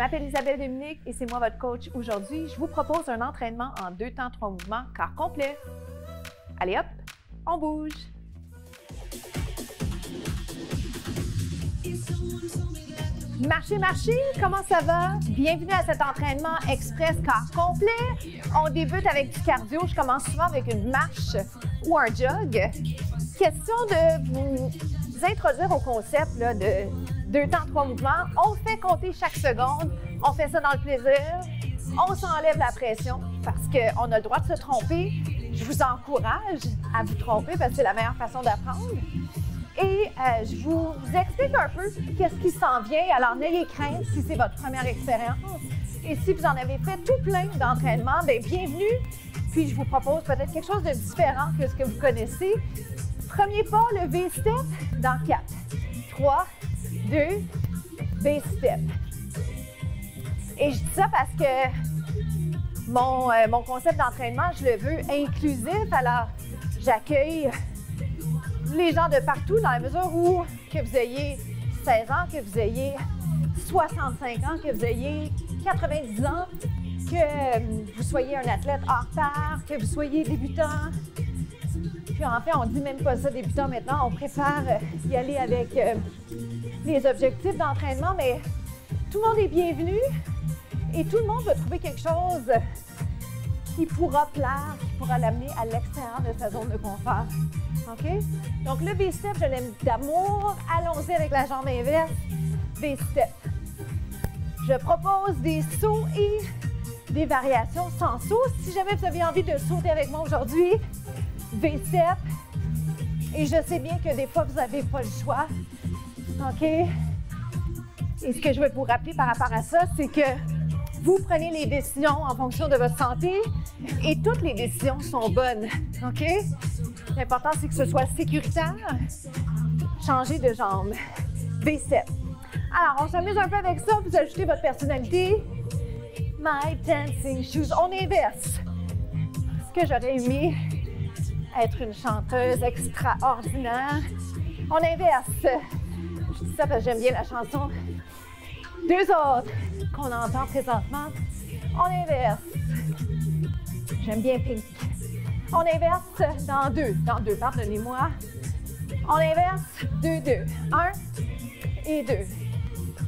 m'appelle Isabelle Dominique et c'est moi votre coach. Aujourd'hui, je vous propose un entraînement en 2 temps 3 mouvements, corps complet. Allez hop, on bouge. Marchez, marchez, comment ça va? Bienvenue à cet entraînement express corps complet. On débute avec du cardio. Je commence souvent avec une marche ou un jog. Question de vous introduire au concept là, de 2 temps 3 mouvements. On fait compter chaque seconde. On fait ça dans le plaisir. On s'enlève la pression parce qu'on a le droit de se tromper. Je vous encourage à vous tromper parce que c'est la meilleure façon d'apprendre. Et je vous explique un peu qu'est-ce qui s'en vient. Alors, n'ayez crainte si c'est votre première expérience. Et si vous en avez fait tout plein d'entraînements, bien, bienvenue. Puis, je vous propose peut-être quelque chose de différent que ce que vous connaissez. Premier pas, le V-step dans 4, 3, 2, V-step. Et je dis ça parce que mon concept d'entraînement, je le veux inclusif. Alors, j'accueille les gens de partout dans la mesure où que vous ayez 16 ans, que vous ayez 65 ans, que vous ayez 90 ans, que vous soyez un athlète hors pair, que vous soyez débutant. Puis en fait, on ne dit même pas ça débutant maintenant, on préfère y aller avec les objectifs d'entraînement, mais tout le monde est bienvenu et tout le monde va trouver quelque chose qui pourra plaire, qui pourra l'amener à l'extérieur de sa zone de confort. OK? Donc, le V-step, je l'aime d'amour. Allons-y avec la jambe inverse. V-step. Je propose des sauts et des variations sans saut. Si jamais vous avez envie de sauter avec moi aujourd'hui, V-step. Et je sais bien que des fois, vous n'avez pas le choix. OK? Et ce que je vais vous rappeler par rapport à ça, c'est que vous prenez les décisions en fonction de votre santé et toutes les décisions sont bonnes. OK? L'important, c'est que ce soit sécuritaire. Changez de jambe. V-step. Alors, on s'amuse un peu avec ça. Vous ajoutez votre personnalité. My dancing shoes. On inverse. Est-ce que j'aurais aimé être une chanteuse extraordinaire? On inverse. Je dis ça parce que j'aime bien la chanson. 2 autres qu'on entend présentement. On inverse. J'aime bien Pink. On inverse dans 2, pardonnez-moi. On inverse 2, 2. 1 et 2.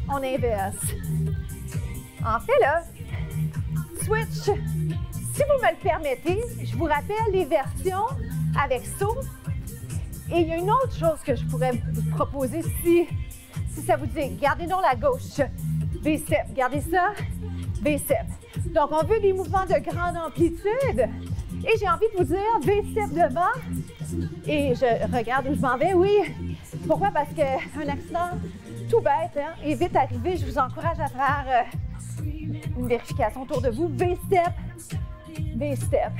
On inverse. En fait, là, switch. Si vous me le permettez, je vous rappelle les versions avec saut. Et il y a une autre chose que je pourrais vous proposer si ça vous dit. Gardez donc la gauche. V-step. Gardez ça. V-step. Donc, on veut des mouvements de grande amplitude. Et j'ai envie de vous dire, V-step devant. Et je regarde où je m'en vais, oui. Pourquoi? Parce qu'un accident tout bête est vite arrivé. Je vous encourage à faire une vérification autour de vous. V-step. V-step.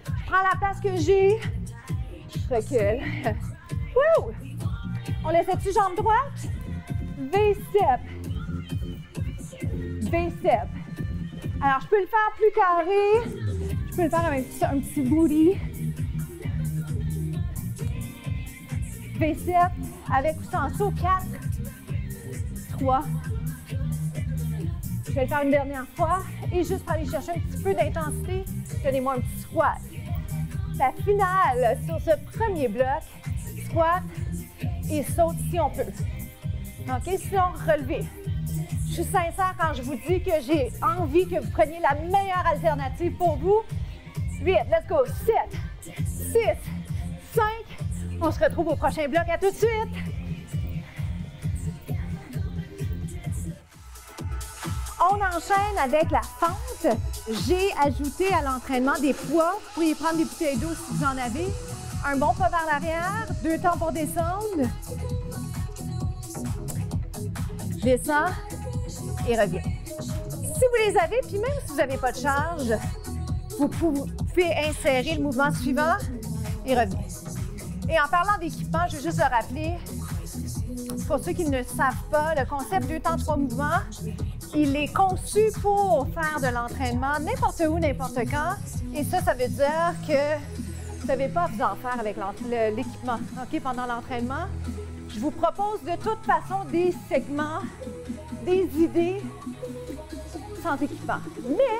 Je prends la place que j'ai. Je recule. Wouh! On laisse-tu jambe droite? V-step. V-step. Alors, je peux le faire plus carré. Je peux le faire avec un petit booty. V-step avec ou sans saut. 4, 3. Je vais le faire une dernière fois. Et juste pour aller chercher un petit peu d'intensité, donnez-moi un petit squat. La finale sur ce premier bloc, squat et saute si on peut. OK? Sinon, relevez. Je suis sincère quand je vous dis que j'ai envie que vous preniez la meilleure alternative pour vous. 8, let's go. 7, 6, 5. On se retrouve au prochain bloc. À tout de suite. On enchaîne avec la fente. J'ai ajouté à l'entraînement des poids. Vous pourriez prendre des bouteilles d'eau si vous en avez. Un bon pas vers l'arrière. 2 temps pour descendre. Descends et reviens. Si vous les avez, puis même si vous n'avez pas de charge, vous pouvez insérer le mouvement suivant et revenir. Et en parlant d'équipement, je veux juste le rappeler, pour ceux qui ne le savent pas, le concept 2 temps 3 mouvements, il est conçu pour faire de l'entraînement n'importe où, n'importe quand. Et ça veut dire que vous n'avez pas à vous en faire avec l'équipement. OK, pendant l'entraînement, je vous propose de toute façon des segments, des idées sans équipement. Mais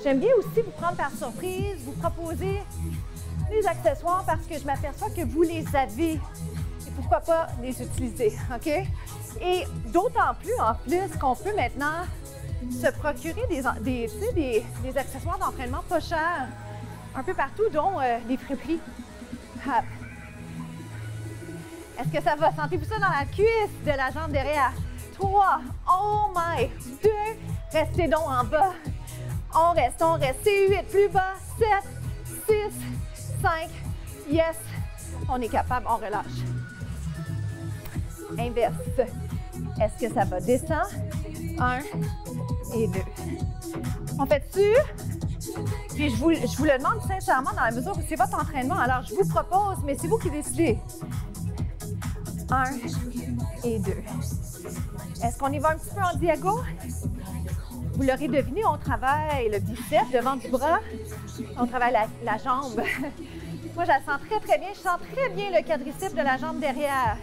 j'aime bien aussi vous prendre par surprise, vous proposer des accessoires parce que je m'aperçois que vous les avez et pourquoi pas les utiliser, OK? Et d'autant plus, qu'on peut maintenant se procurer des accessoires d'entraînement pas chers un peu partout, dont les friperies. Hop. Est-ce que ça va? Sentez-vous ça dans la cuisse de la jambe derrière? 3, oh my, 2, restez donc en bas. On reste, c'est 8, plus bas, 7, 6, 5, yes. On est capable, on relâche. Inverse. Est-ce que ça va? Descend, 1 et 2. On fait dessus. Puis je vous le demande sincèrement dans la mesure où c'est votre entraînement. Alors je vous propose, mais c'est vous qui décidez. 1 et 2. Est-ce qu'on y va un petit peu en diago? Vous l'aurez deviné, on travaille le biceps devant du bras. On travaille la jambe. Moi, je la sens très, très bien. Je sens très bien le quadriceps de la jambe derrière.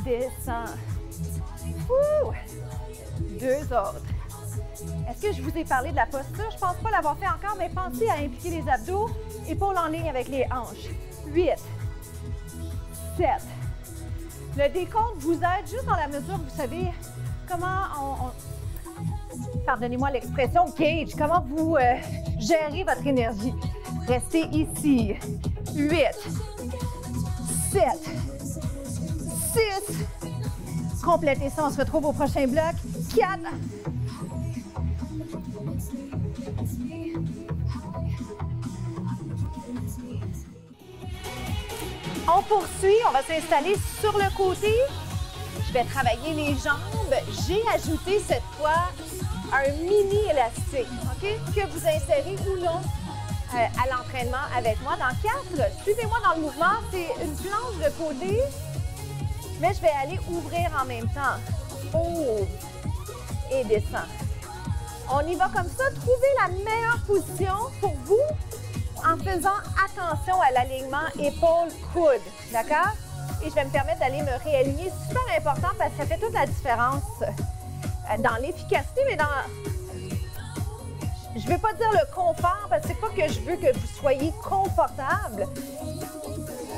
Descends. Ouh! 2 autres. Est-ce que je vous ai parlé de la posture? Je ne pense pas l'avoir fait encore, mais pensez à impliquer les abdos, épaules en ligne avec les hanches. 8, 7. Le décompte vous aide juste dans la mesure, vous savez, comment pardonnez-moi l'expression, gauge, comment vous gérez votre énergie. Restez ici. 8, 7, 6. Complétez ça, on se retrouve au prochain bloc. 4. On poursuit, on va s'installer sur le côté. Je vais travailler les jambes. J'ai ajouté cette fois un mini élastique, OK? Que vous insérez ou non à l'entraînement avec moi. Dans 4, suivez-moi dans le mouvement. C'est une planche de côté, mais je vais aller ouvrir en même temps. Ouvre et descend. On y va comme ça. Trouvez la meilleure position pour vous en faisant attention à l'alignement épaule-coude, d'accord? Et je vais me permettre d'aller me réaligner. C'est super important parce que ça fait toute la différence dans l'efficacité, mais dans... Je ne veux pas dire le confort parce que c'est pas que je veux que vous soyez confortable.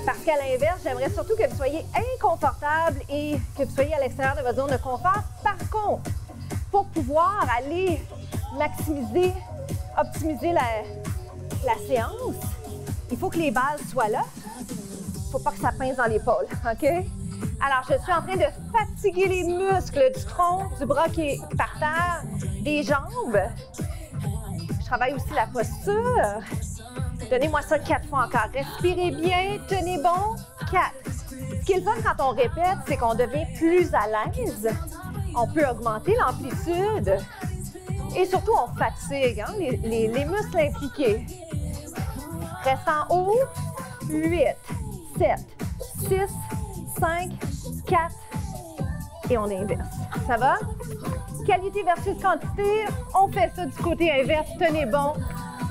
Parce qu'à l'inverse, j'aimerais surtout que vous soyez inconfortable et que vous soyez à l'extérieur de votre zone de confort. Par contre, pour pouvoir aller maximiser, optimiser la séance, il faut que les bases soient là. Il ne faut pas que ça pince dans l'épaule, OK? Alors, je suis en train de fatiguer les muscles du tronc, du bras qui est par terre, des jambes. Je travaille aussi la posture. Donnez-moi ça 4 fois encore. Respirez bien, tenez bon. 4. Ce qui est le fun quand on répète, c'est qu'on devient plus à l'aise. On peut augmenter l'amplitude. Et surtout, on fatigue, hein, les muscles impliqués. Reste en haut. 8, 7, 6, 5, 4. Et on inverse. Ça va? Qualité versus quantité. On fait ça du côté inverse. Tenez bon.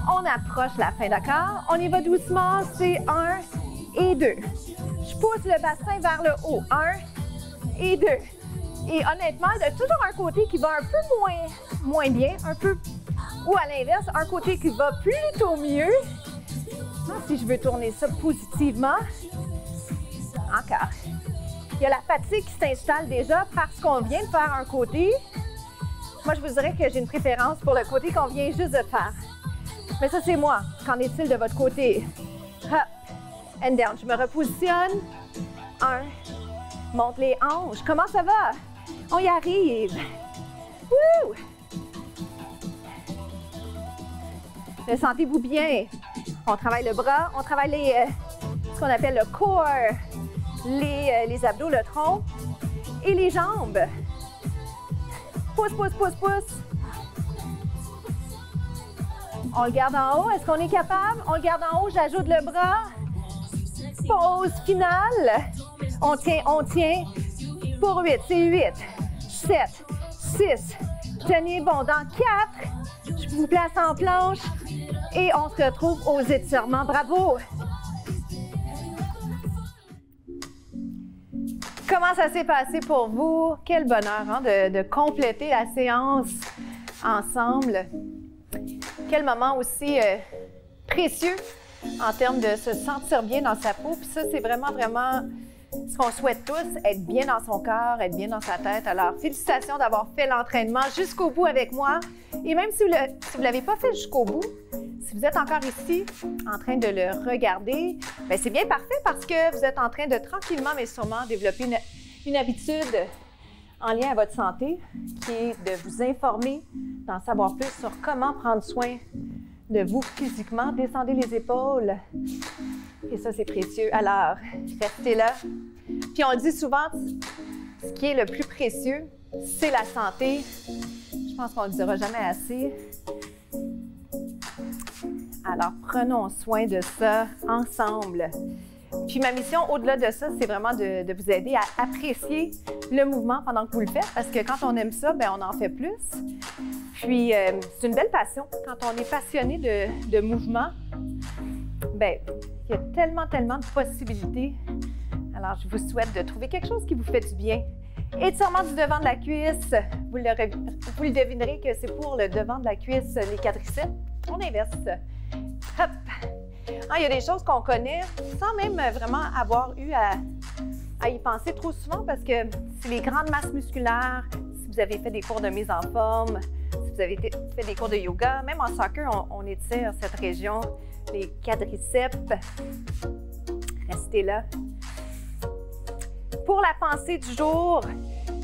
On approche la fin, d'accord? On y va doucement. C'est 1 et 2. Je pousse le bassin vers le haut. 1 et 2. Et honnêtement, il y a toujours un côté qui va un peu moins bien, un peu, ou à l'inverse, un côté qui va plutôt mieux. Si je veux tourner ça positivement, encore. Il y a la fatigue qui s'installe déjà parce qu'on vient de faire un côté. Moi, je vous dirais que j'ai une préférence pour le côté qu'on vient juste de faire. Mais ça, c'est moi. Qu'en est-il de votre côté? Hop, and down. Je me repositionne. 1. Monte les hanches. Comment ça va? On y arrive. Wouh! Sentez-vous bien. On travaille le bras, on travaille ce qu'on appelle le core, les abdos, le tronc et les jambes. Pousse, pousse, pousse, pousse. On le garde en haut. Est-ce qu'on est capable? On le garde en haut. J'ajoute le bras. Pause finale. On tient. Pour 8, c'est 8, 7, 6. Tenez bon. Dans 4, je vous place en planche et on se retrouve aux étirements. Bravo! Comment ça s'est passé pour vous? Quel bonheur hein, de compléter la séance ensemble. Quel moment aussi précieux en termes de se sentir bien dans sa peau. Puis ça, c'est vraiment ce qu'on souhaite tous, être bien dans son corps, être bien dans sa tête. Alors, félicitations d'avoir fait l'entraînement jusqu'au bout avec moi. Et même si vous ne l'avez pas fait jusqu'au bout, si vous êtes encore ici en train de le regarder, bien, c'est bien parfait parce que vous êtes en train de tranquillement mais sûrement développer une habitude en lien à votre santé qui est de vous informer, d'en savoir plus sur comment prendre soin de vous physiquement. Descendez les épaules. Et ça, c'est précieux. Alors, restez là. Puis on le dit souvent, ce qui est le plus précieux, c'est la santé. Je pense qu'on ne le dira jamais assez. Alors, prenons soin de ça ensemble. Puis ma mission, au-delà de ça, c'est vraiment de vous aider à apprécier le mouvement pendant que vous le faites, parce que quand on aime ça, bien, on en fait plus. Puis, c'est une belle passion. Quand on est passionné de mouvement, bien, il y a tellement de possibilités. Alors, je vous souhaite de trouver quelque chose qui vous fait du bien. Étirement du devant de la cuisse. Vous le devinerez que c'est pour le devant de la cuisse, les quadriceps. On inverse. Hop! Ah, il y a des choses qu'on connaît sans même vraiment avoir eu à y penser trop souvent parce que c'est les grandes masses musculaires. Si vous avez fait des cours de mise en forme, si vous avez fait des cours de yoga, même en soccer, on étire cette région, les quadriceps. Restez là. Pour la pensée du jour,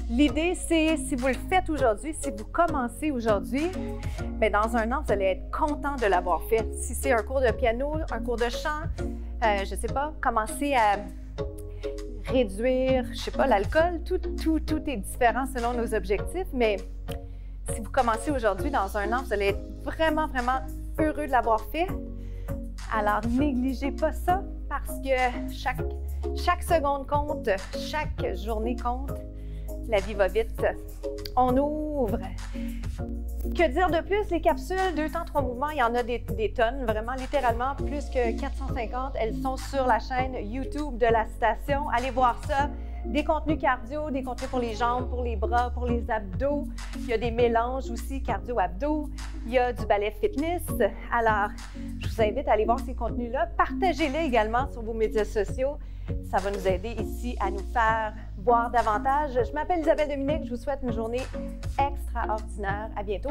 l'idée, c'est si vous le faites aujourd'hui, si vous commencez aujourd'hui, bien, dans un an, vous allez être content de l'avoir fait. Si c'est un cours de piano, un cours de chant, je ne sais pas, commencez à réduire, je ne sais pas, l'alcool. Tout est différent selon nos objectifs, mais si vous commencez aujourd'hui, dans un an, vous allez être vraiment heureux de l'avoir fait. Alors, négligez pas ça parce que chaque seconde compte, chaque journée compte. La vie va vite. On ouvre. Que dire de plus? Les capsules, 2 temps, 3 mouvements, il y en a des tonnes, vraiment littéralement plus que 450. Elles sont sur la chaîne YouTube de la station. Allez voir ça. Des contenus cardio, des contenus pour les jambes, pour les bras, pour les abdos. Il y a des mélanges aussi cardio-abdos. Il y a du ballet fitness. Alors, je vous invite à aller voir ces contenus-là. Partagez-les également sur vos médias sociaux. Ça va nous aider ici à nous faire voir davantage. Je m'appelle Isabelle Dominique. Je vous souhaite une journée extraordinaire. À bientôt.